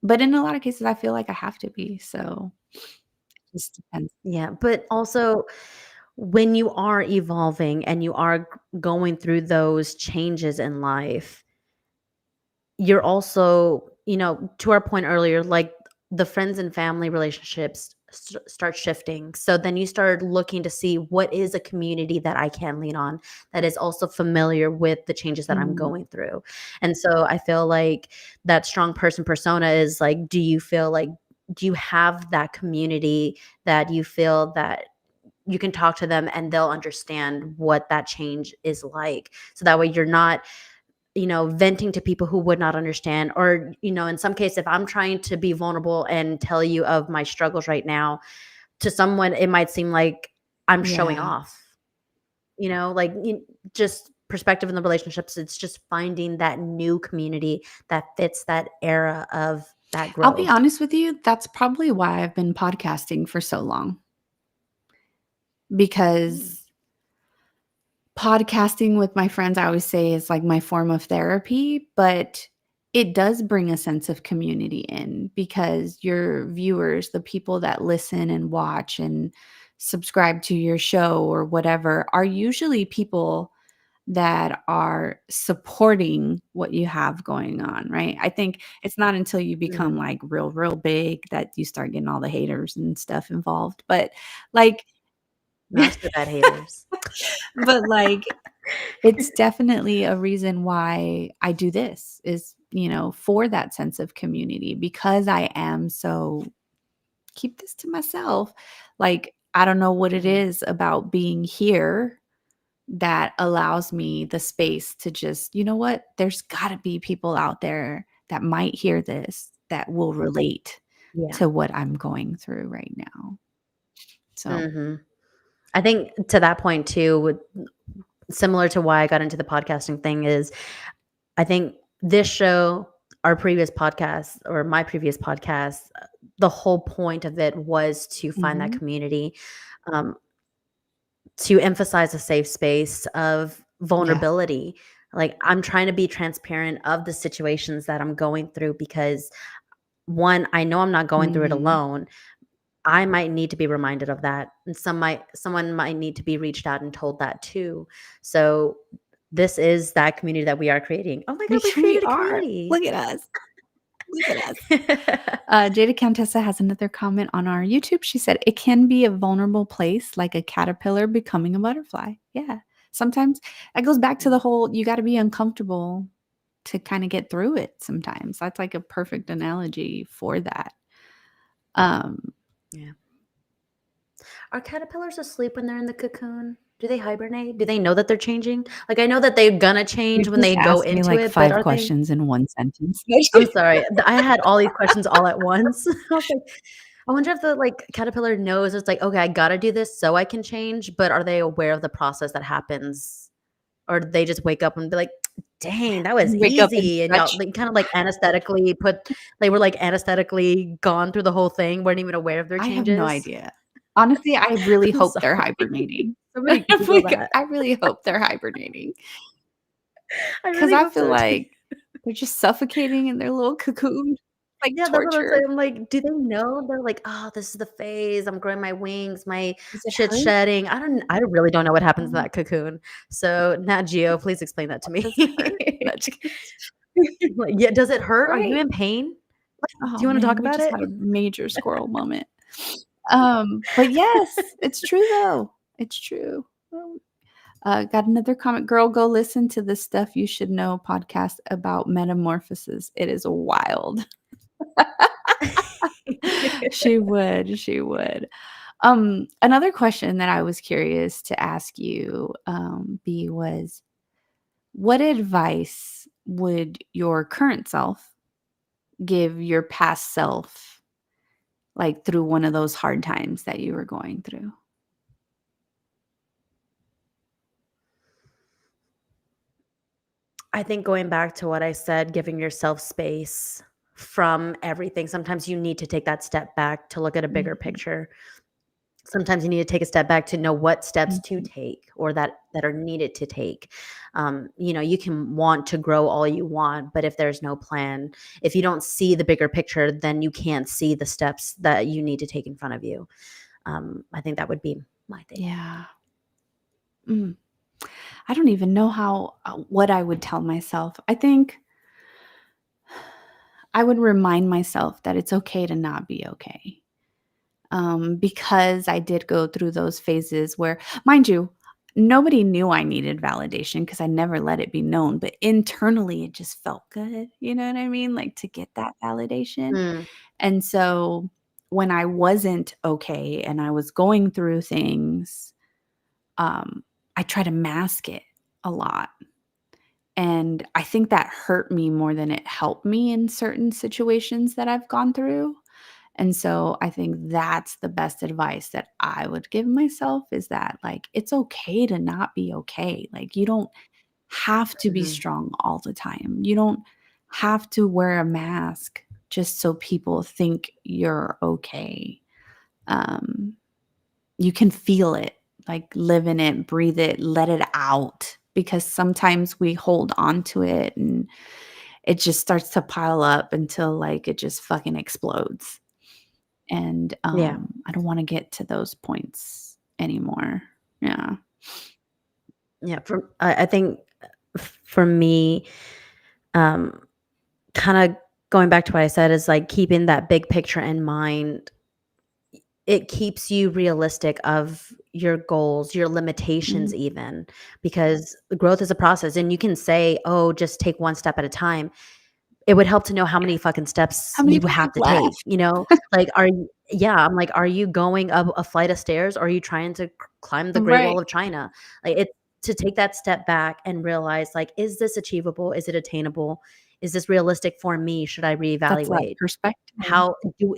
but in a lot of cases, I feel like I have to be, so it just depends. Yeah, but also when you are evolving and you are going through those changes in life, you're also, to our point earlier, like the friends and family relationships start shifting. So then you start looking to see what is a community that I can lean on that is also familiar with the changes that I'm Mm, going through. And so I feel like that strong person persona is like, do you have that community that you feel that you can talk to them and they'll understand what that change is like. So that way you're not, venting to people who would not understand. Or, in some case, if I'm trying to be vulnerable and tell you of my struggles right now, to someone, it might seem like I'm showing yeah. off, like just perspective in the relationships. It's just finding that new community that fits that era of that I'll be growth. honest with you, that's probably why I've been podcasting for so long, Mm. because podcasting with my friends, I always say, is like my form of therapy, but it does bring a sense of community in because your viewers, the people that listen and watch and subscribe to your show or whatever, are usually people that are supporting what you have going on, right? I think it's not until you become Mhm. like real, real big that you start getting all the haters and stuff involved. But like, Not so bad haters. But, like, it's definitely a reason why I do this is, for that sense of community because I am so keep this to myself. Like, I don't know what it Mhm. is about being here that allows me the space to just, you know what? There's got to be people out there that might hear this that will relate Yeah. to what I'm going through right now. So, Mhm. I think to that point too, with similar to why I got into the podcasting thing is I think this show, our previous podcast or my previous podcast, the whole point of it was to find that mhm. community, um, to emphasize a safe space of Yeah. vulnerability. Like I'm trying to be transparent of the situations that I'm going through because one, I know I'm not going through it Mhm. alone. I might need to be reminded of that, and someone might need to be reached out and told that too. So this is that community that we are creating. Oh my god, we We created a are. community. Look at us. Look at us. Jada Countessa has another comment on our YouTube. She said, "It can be a vulnerable place, like a caterpillar becoming a butterfly." Yeah. Sometimes that goes back to the whole you gotta be uncomfortable to kinda get through it sometimes. That's like a perfect analogy for that. Um, Yeah. Are caterpillars asleep when they're in the cocoon? Do they hibernate? Do they know that they're changing? Like, I know that they're gonna change you when just they go asked me into like it, but 5 are they questions in one sentence. I'm sorry. I had all these questions all at once. I was like, I wonder if the, like, caterpillar knows it's like, "Okay, I gotta do this so I can change," but are they aware of the process that happens? Or do they just wake up and be like, "Dang, that was Wake up and easy," and y'all stretch. they kinda, like, anesthetically put they were, like, anesthetically gone through the whole thing, weren't even aware of their I have no changes? idea. Honestly, I really I'm hope they're sorry. hibernating. Somebody Google that. I really hope they're hibernating. I 'Cause really I hope feel so too. like they're just suffocating in their little cocoon, like Yeah, that's what I'm saying. torture. I'm like, do they know? They're like, "Oh, this is the phase. I'm growing my wings. My Does it shit's hurt? shedding." I really don't know what happens in Oh, that cocoon. So, Nat Geo, please explain that to me. does it hurt? No, just kidding. Like, yeah, does it hurt? Are you Right. in pain? Do Oh, you wanna man, talk we about just it? had a major squirrel moment. But yes, it's true though. It's true. Got another comment. Girl, go listen to the Stuff You Should Know podcast about metamorphosis. It is wild. She would. She would. Another question that I was curious to ask you, B, was what advice would your current self give your past self, like through one of those hard times that you were going through? I think going back to what I said, giving yourself space from everything. Sometimes you need to take that step back to look at a bigger Mhm, picture. Sometimes you need to take a step back to know what steps to mhm. take or that are needed to take. You can want to grow all you want, but if there's no plan, if you don't see the bigger picture, then you can't see the steps that you need to take in front of you. I think that would be my thing. Yeah. Mm. I don't even know what I would tell myself. I think I would remind myself that it's okay to not be okay. Because I did go through those phases where, mind you, nobody knew I needed validation because I never let it be known. But internally, it just felt good. You know what I mean? Like to get that validation. Mm, And so when I wasn't okay and I was going through things, um, I try to mask it a lot. And I think that hurt me more than it helped me in certain situations that I've gone through. And so I think that's the best advice that I would give myself is that, like, it's okay to not be okay. Like, you don't have to be mhm. strong all the time. You don't have to wear a mask just so people think you're okay. Um, you can feel it, like, live in it, breathe it, let it out because sometimes we hold on to it and it just starts to pile up until, like, it just fucking explodes. And, Yeah. I don't wanna get to those points anymore. Yeah. Yeah. I think for me, um, kind of going back to what I said is like keeping that big picture in mind. It keeps you realistic of your goals, your limitations, Mm. even, because growth is a process. And you can say, oh, just take one step at a time. It would help to know how many fucking steps How many you do you have have to take, left? like, I'm like, are you going up a flight of stairs, or are you trying to climb the Great Wall Right. of China? Like, it to take that step back and realize, like, is this achievable? Is it attainable? Is this realistic for me? Should I That's that reevaluate? perspective.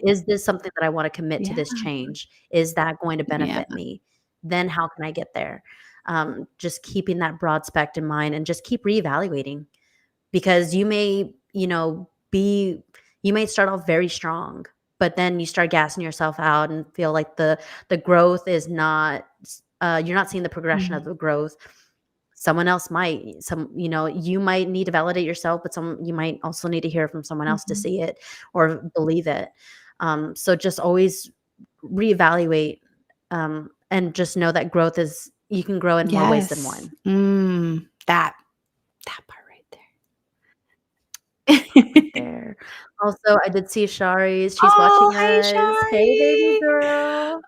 Is this something that I want to commit to Yeah. this change? Is that going to Yeah. benefit me? Then how can I get there? Just keeping that broad spectrum in mind and just keep reevaluating, because you may start off very strong, but then you start gassing yourself out and feel like the growth is not, you're not seeing the progression of Mhm. the growth. Someone else might, you might need to validate yourself, but you might also need to hear from someone else to Mhm. see it or believe it. So just always reevaluate, and just know that growth is, you can grow in more ways than Yes. one. That part right Right there. there. Also, I did see Shari's. She's Oh, watching hey, us. Hey, baby Shari. girl.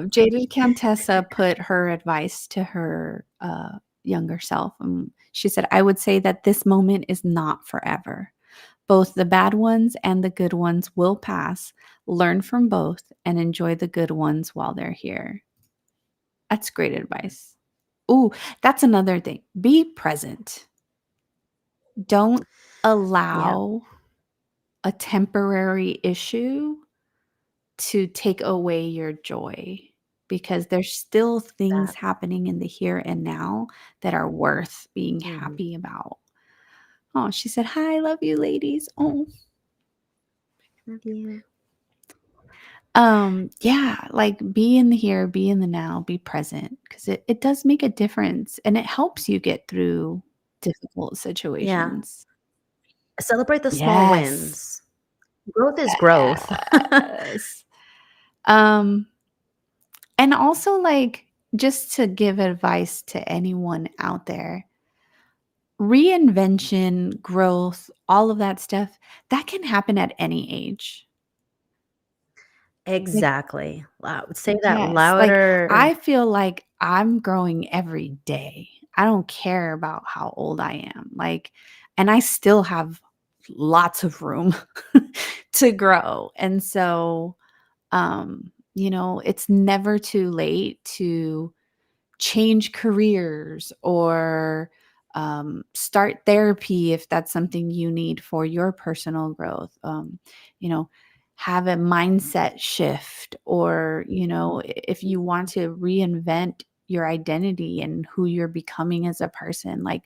Jaded Countessa put her advice to her younger self. She said, I would say that this moment is not forever. Both the bad ones and the good ones will pass. Learn from both and enjoy the good ones while they're here. That's great advice. Ooh, that's another thing. Be present. Don't Yeah, allow a temporary issue to take away your joy, because there's still things that. happening in the here and now that are worth being Mhm. happy about. Oh, she said, "Hi, love you, ladies." Oh, Love you. yeah, like be in the here, be in the now, be present, because it does make a difference and it helps you get through difficult Yeah. situations. Celebrate the small Yes. wins. Growth is growth. Yes. Um, and also, like, just to give advice to anyone out there, reinvention, growth, all of that stuff, that can happen at any age. Like, Exactly. Say that yes, like, I louder. feel like I'm growing every day. I don't care about how old I am, like, and I still have lots of room to grow, and so, it's never too late to change careers or start therapy if that's something you need for your personal growth. You know, have a mindset shift, or, if you want to reinvent your identity and who you're becoming as a person. Like,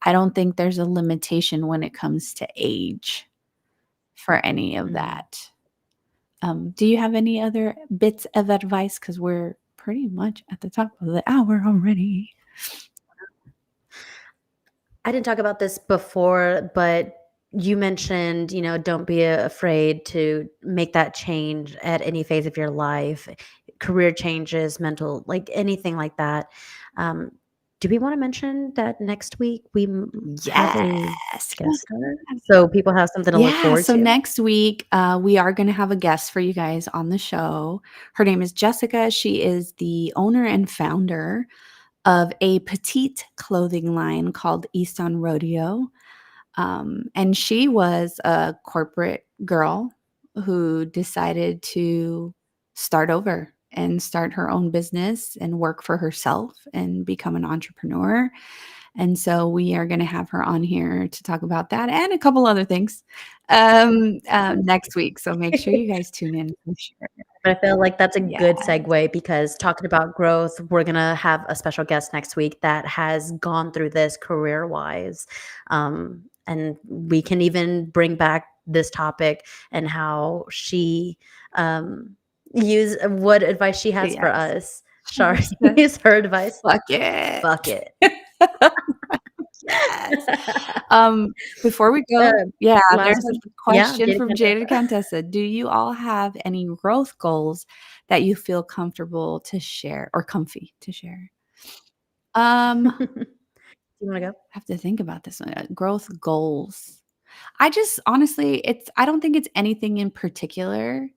I don't think there's a limitation when it comes to age for any of Mhm. that. Do you have any other bits of advice? Because we're pretty much at the top of the hour already. I didn't talk about this before, but you mentioned, don't be afraid to make that change at any phase of your life, career changes, mental, like anything like that. Um, do we want to mention that next week we have a Yes, guest star, so people have something to look yeah, forward so to? next week, we are gonna have a guest for you guys on the show. Her name is Jessica. She is the owner and founder of a petite clothing line called East on Rodeo. And she was a corporate girl who decided to start over and start her own business and work for herself and become an entrepreneur. And so we are going to have her on here to talk about that and a couple other things next week. So make sure you guys tune in for sure. But I feel like that's a Yeah. good segue, because talking about growth, we're gonna have a special guest next week that has gone through this career-wise. And we can even bring back this topic and how she, use what advice she has for Yes. us. Shar, use her advice. Fuck it. Fuck it. Yes. Before we go, Uh, yeah, last there's one. a Yeah, question Jada from Kenta. Jaded Contessa. Do you all have any growth goals that you feel comfortable to share or comfy to share? I You wanna go? have to think about this one. Growth goals. I just honestly, I don't think it's anything in particular.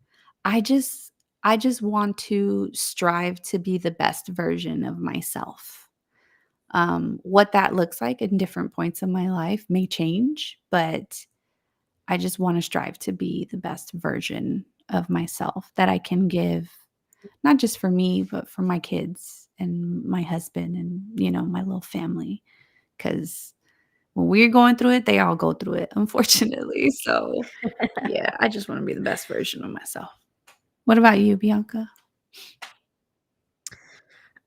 I just I just want to strive to be the best version of myself. What that looks like in different points of my life may change, but I just want to strive to be the best version of myself that I can give, not just for me, but for my kids and my husband and, my little family. Because when we're going through it, they all go through it, unfortunately. So, yeah, I just want to be the best version of myself. What about you, Bianca?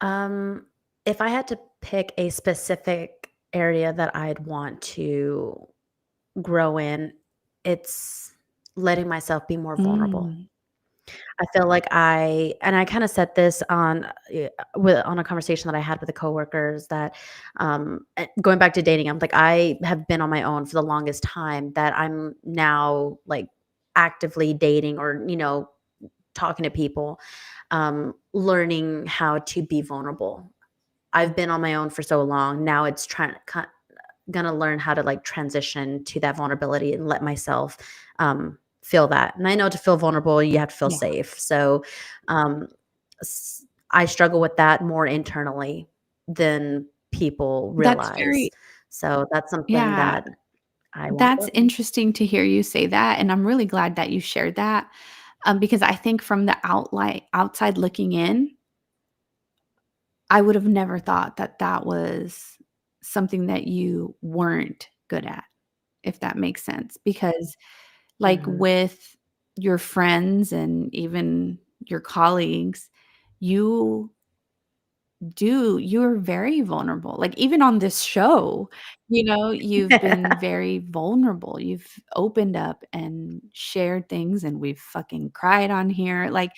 If I had to pick a specific area that I'd want to grow in, it's letting myself be more vulnerable. Mm. I feel like I kinda said this on, on a conversation that I had with the coworkers that, going back to dating, I'm like, I have been on my own for the longest time that I'm now, like, actively dating or, talking to people, learning how to be vulnerable. I've been on my own for so long. Now it's gonna learn how to like transition to that vulnerability and let myself feel that. And I know to feel vulnerable, you have to feel Yeah. safe. So um, I struggle with that more internally than people That's realize. very So that's something Yeah, that I want to that's work on. interesting to hear you say that, and I'm really glad that you shared that, because I think from the outside looking in, I would have never thought that that was something that you weren't good at, if that makes sense, because, like, Mhm. with your friends and even your colleagues, you you're very vulnerable. Like, even on this show, you've been very vulnerable. You've opened up and shared things, and we've fucking cried on here, like,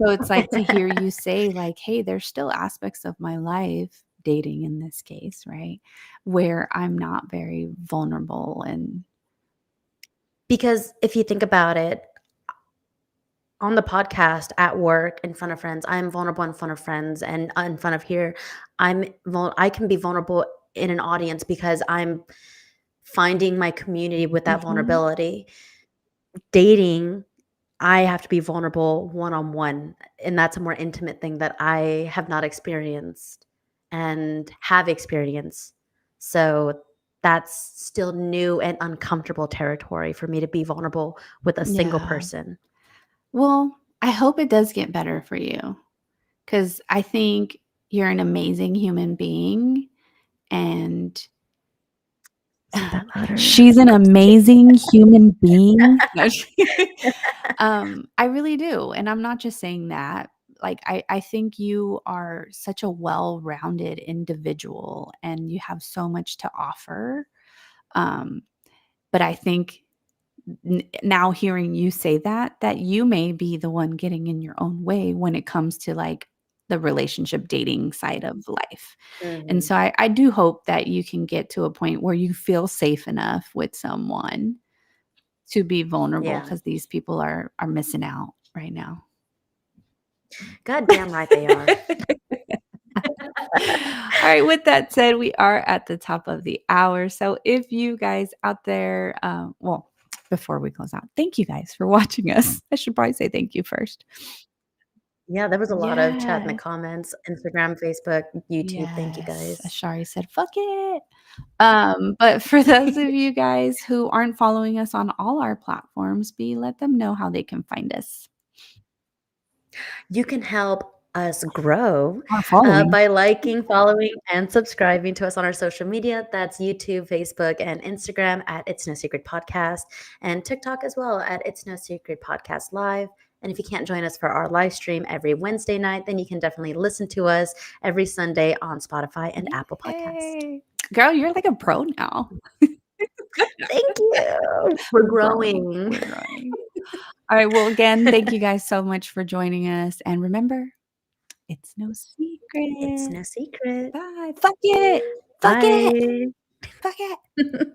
so it's like to hear you say, like, "Hey, there's still aspects of my life," dating in this case, right, where I'm not very vulnerable and Because if you think about it, on the podcast, at work, in front of friends, I'm vulnerable in front of friends and in front of here. I can be vulnerable in an audience because I'm finding my community with that Mhm. vulnerability. Dating, I have to be vulnerable one-on-one, and that's a more intimate thing that I have not experienced and have experienced. So that's still new and uncomfortable territory for me to be vulnerable with a single Yeah. person. Well, I hope it does get better for you, because I think you're an amazing human being, and Say that louder. she's an amazing human being. No, I really do, and I'm not just saying that. Like, I think you are such a well-rounded individual, and you have so much to offer, um, but I think now hearing you say that you may be the one getting in your own way when it comes to, like, the relationship dating side of life. And Mhm. so I do hope that you can get to a point where you feel safe enough with someone to be vulnerable, Yeah. because these people are missing out right now. God damn right they are. All right, with that said, we are at the top of the hour. So if you guys out there, well, before we close out, thank you guys for watching us. I should probably say thank you first. Yeah, there was a lot of chat in the Yes. comments, Instagram, Facebook, YouTube. Thank you Yes. guys. Ashari said, fuck it. But for those of you guys who aren't following us on all our platforms, let them know how they can find us. You can help us grow Or following. by liking, following, and subscribing to us on our social media. That's YouTube, Facebook, and Instagram at It's No Secret Podcast, and TikTok as well at It's No Secret Podcast Live. And if you can't join us for our live stream every Wednesday night, then you can definitely listen to us every Sunday on Spotify and Apple Podcasts. Yay. Girl, you're like a pro now. Thank you. We're growing. growing. We're growing. All right. Well, again, thank you guys so much for joining us. And remember, it's no It's secret. no secret. Bye. Fuck it. Fuck it. Bye. Fuck it.